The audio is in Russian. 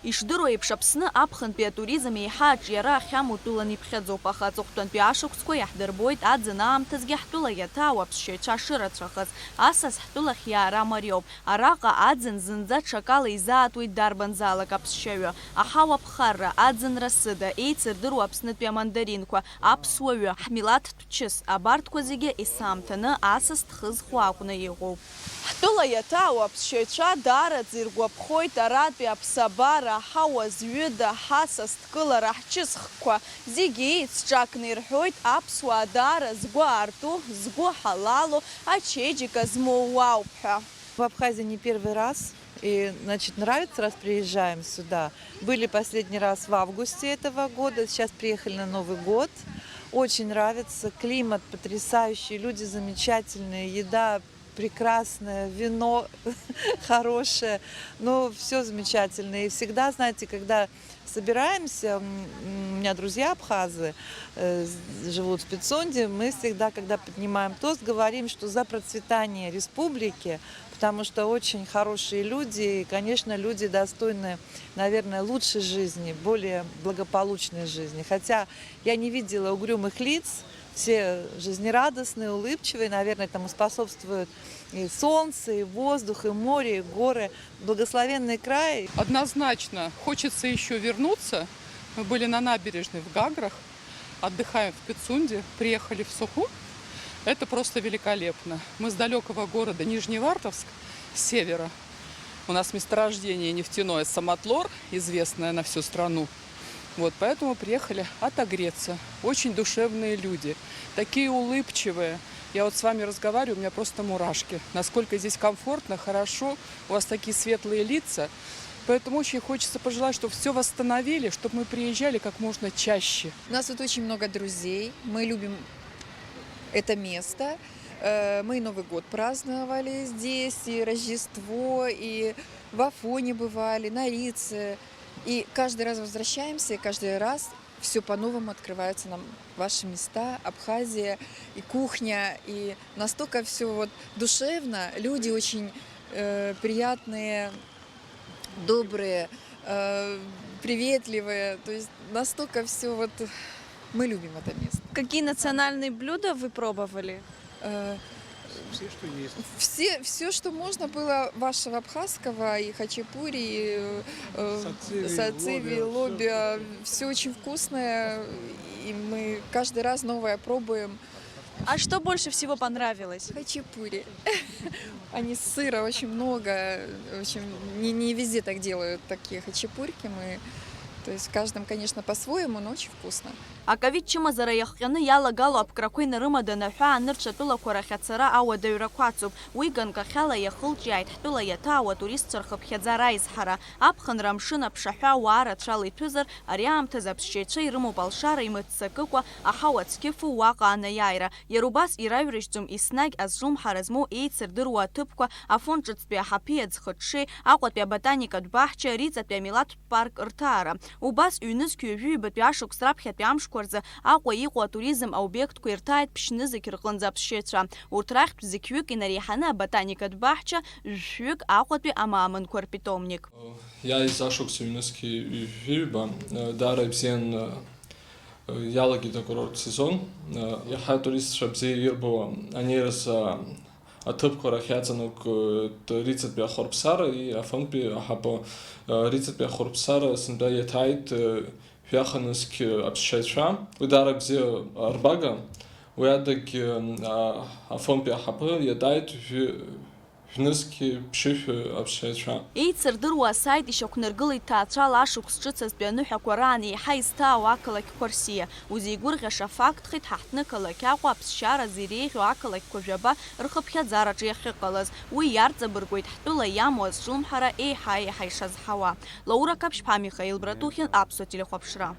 Ишдыру еиԥш Аԥсны аԥхынтәи атуризм еиҳа аҿиара ахьамоу тәылан иԥхьаӡоуп, аха аҵыхәтәантәи ашықәсқәа иаҳдырбоит аӡын аамҭазгьы ҳтәыла иаҭаау аԥсшьаҩцәа шырацәахаз. Асас ҳтәылахь иаара мариоуп. Араҟа аӡын зынӡа ҽакала изаатуеит дарбанзаалак аԥсшьаҩы. Аҳауа ԥхарра, аӡын расыда, еицырдыруа Аԥснытәи амандаринқәа, аԥсуаҩы, ҳмилаҭтә ЧЫС, абарҭқәа зегьы есаамҭаны асас дхызхуа акәны иҟоуп. Ҳтәыла иаҭаау аԥсшьаҩцәа даараӡа иргәаԥхоит аратәи аԥсабара, аҳауа зҩыда, ҳасас дкылара, ҳчысхқәа зегьы еицҿакны ирҳәоит аԥсуаа даара згәы аарту, згәы ҳалалу, ачеиџьыка змоу уаауп ҳәа. В Абхазии не первый раз, и, значит, нравится, раз приезжаем сюда. Были последний раз в августе этого года, сейчас приехали на Новый год. Очень нравится, климат потрясающий, люди замечательные, еда прекрасное, вино хорошее, но все замечательно. И всегда, знаете, когда собираемся, у меня друзья абхазы живут в Пицунде, мы всегда, когда поднимаем тост, говорим, что за процветание республики, потому что очень хорошие люди, и, конечно, люди достойны, наверное, лучшей жизни, более благополучной жизни. Хотя я не видела угрюмых лиц, все жизнерадостные, улыбчивые, наверное, этому способствует и солнце, и воздух, и море, и горы. Благословенный край. Однозначно хочется еще вернуться. Мы были на набережной в Гаграх, отдыхаем в Пицунде, приехали в Сухум. Это просто великолепно. Мы с далекого города Нижневартовск, с севера. У нас месторождение нефтяное Самотлор, известное на всю страну. Вот, поэтому приехали отогреться. Очень душевные люди, такие улыбчивые. Я вот с вами разговариваю, у меня просто мурашки. Насколько здесь комфортно, хорошо, у вас такие светлые лица. Поэтому очень хочется пожелать, чтобы все восстановили, чтобы мы приезжали как можно чаще. У нас тут очень много друзей, мы любим это место. Мы и Новый год праздновали здесь, и Рождество, и в Афоне бывали, на Рице. И каждый раз возвращаемся, и каждый раз все по-новому открываются нам ваши места, Абхазия, и кухня, и настолько все вот душевно, люди очень приятные, добрые, приветливые, то есть настолько все вот мы любим это место. Какие национальные блюда вы пробовали? Все, что есть. Все, что можно было вашего абхазского, и хачапури, и сациви, лобиа, все очень вкусное, и мы каждый раз новое пробуем. А что больше всего понравилось? Хачапури. Они с сыра очень много, в общем, не везде так делают такие хачапурьки. То есть в каждом, конечно, по-своему, но очень вкусно. Акавитчимазара иахҟьаны иалагало аԥкрақәа инарымаданы аҳәаа нырцәатәылақәа рахь ацара ауадаҩрақәа ацуп. Уи ганкахьала иахылҿиааит ҳтәыла иаҭаау атуристцәа рхыԥхьаӡара аизҳара. Аԥхынра амшын аԥшаҳәа ауаа рацәала иҭәызар, ари аамҭазы аԥсшьаҩцәа ирымоуп алшара имыццакыкәа аҳауа цқьыфу уаҟа анеиааира. Иара убас ираҩрыжьӡом еснагь азҿлымҳара змоу еицырдыруа аҭыԥқәа, Афон ҿыцтәи аҳаԥи аӡхыҽҽеи, Аҟәатәи аботаникатә баҳча, Риҵатәи амилаҭтә парк рҭаара. Убас ҩнызқьҩ ҩҩбатәи ашықәс раԥхьатәи амшқәа рзы Аҟәа иҟоу атуризм аобиектқәа ирҭааит ԥшьны зегь рҟынӡа аԥсшьаҩцәа. Урҭ рахьтә зықьҩык инареиҳаны аботаникатә баҳча, жәшәҩык Аҟәатәи амаамынқәа рпитомник. Иааиз ашықәс ҩнызқьи ҩҩба даара ибзианы иалагеит акурорттә сезон. Иаҳа атуристцәа бзиа ирбо анеираз аҭыԥқәа рахь иаҵанакуеит Риҵатәи ахәырбсара и Афонтәи аҳаԥы. Риҵатәи ахәырбсара сынтәа иаҭааит жәаханызқь аԥсшьаҩцәа. Уи даара бзиа арбага. Уи адагь Афонтәи аҳаԥы иаҭааит ҩнызқьи ԥшьышә аԥсшьаҩцәа. Еицырдыруа асайт ишьақәнаргылеит ҭаацәала ашықәс ҿыцазтәи аныҳәақәа раан еиҳа изҭаау ақалақьқәа рсиа. Узеигәырӷьаша фактхеит ҳаҳҭны қалақь Аҟәа аԥсшьаразы иреиӷьу ақалақьқәа жәаба рхыԥхьаӡараҿы иахьыҟалаз. Уи иарҵабыргуеит ҳтәыла иамоу азҿлымҳара еиҳа-еиҳа ишазҳауа. Лаура Каԥшьԥаа, Михаил Братухин, Аԥсуа телехәаԥшра.